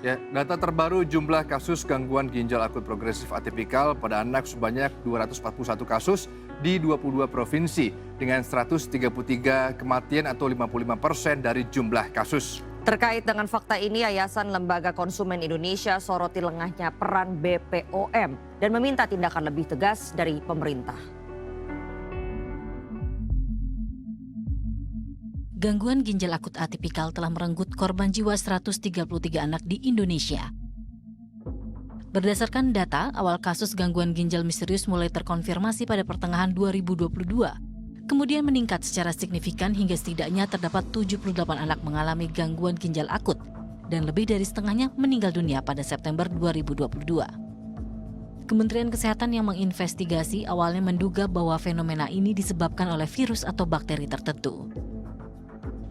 Ya, data terbaru jumlah kasus gangguan ginjal akut progresif atipikal pada anak sebanyak 241 kasus di 22 provinsi dengan 133 kematian atau 55% dari jumlah kasus. Terkait dengan fakta ini, Yayasan Lembaga Konsumen Indonesia soroti lengahnya peran BPOM dan meminta tindakan lebih tegas dari pemerintah. Gangguan ginjal akut atipikal telah merenggut korban jiwa 133 anak di Indonesia. Berdasarkan data, awal kasus gangguan ginjal misterius mulai terkonfirmasi pada pertengahan 2022. Kemudian meningkat secara signifikan hingga setidaknya terdapat 78 anak mengalami gangguan ginjal akut dan lebih dari setengahnya meninggal dunia pada September 2022. Kementerian Kesehatan yang menginvestigasi awalnya menduga bahwa fenomena ini disebabkan oleh virus atau bakteri tertentu.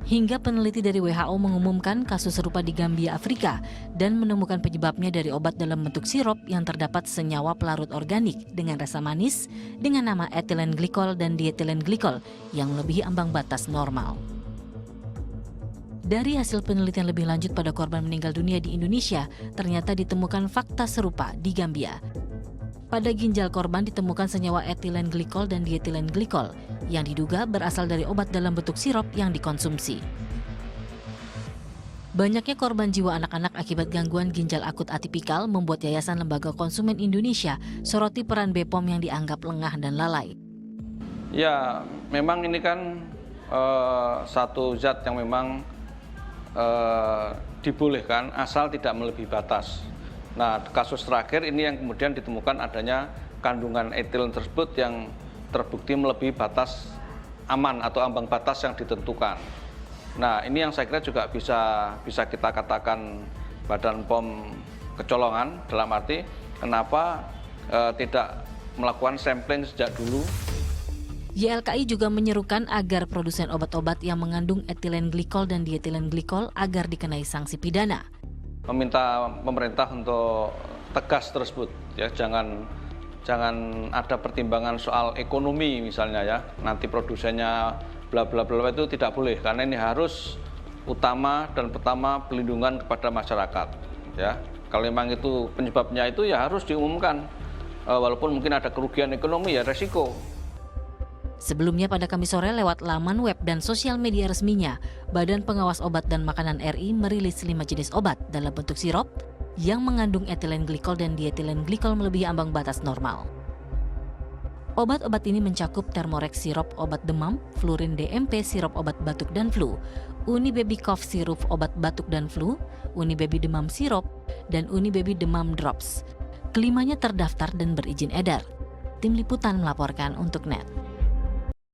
Hingga peneliti dari WHO mengumumkan kasus serupa di Gambia, Afrika, dan menemukan penyebabnya dari obat dalam bentuk sirup yang terdapat senyawa pelarut organik dengan rasa manis dengan nama etilen glikol dan dietilen glikol yang melebihi ambang batas normal. Dari hasil penelitian lebih lanjut pada korban meninggal dunia di Indonesia, ternyata ditemukan fakta serupa di Gambia. Pada ginjal korban ditemukan senyawa etilen glikol dan dietilen glikol yang diduga berasal dari obat dalam bentuk sirup yang dikonsumsi. Banyaknya korban jiwa anak-anak akibat gangguan ginjal akut atipikal membuat Yayasan Lembaga Konsumen Indonesia soroti peran BPOM yang dianggap lengah dan lalai. Ya, memang ini kan satu zat yang memang dibolehkan asal tidak melebihi batas. Nah, kasus terakhir ini yang kemudian ditemukan adanya kandungan etilen tersebut yang terbukti melebihi batas aman atau ambang batas yang ditentukan. Nah, ini yang saya kira juga bisa kita katakan Badan POM kecolongan, dalam arti kenapa tidak melakukan sampling sejak dulu. YLKI juga menyerukan agar produsen obat-obat yang mengandung etilen glikol dan dietilen glikol agar dikenai sanksi pidana. Meminta pemerintah untuk tegas tersebut, ya, jangan ada pertimbangan soal ekonomi misalnya, ya, nanti produsennya bla bla bla, itu tidak boleh, karena ini harus utama dan pertama pelindungan kepada masyarakat, ya. Kalau memang itu penyebabnya itu ya harus diumumkan, walaupun mungkin ada kerugian ekonomi, ya resiko. Sebelumnya pada Kamis sore lewat laman web dan sosial media resminya, Badan Pengawas Obat dan Makanan RI merilis 5 jenis obat dalam bentuk sirup yang mengandung etilen glikol dan dietilen glikol melebihi ambang batas normal. Obat-obat ini mencakup Thermorex sirup obat demam, Flurin DMP sirup obat batuk dan flu, Unibaby Cough sirup obat batuk dan flu, Unibaby demam sirup, dan Unibaby demam drops. Kelimanya terdaftar dan berizin edar. Tim Liputan melaporkan untuk NET.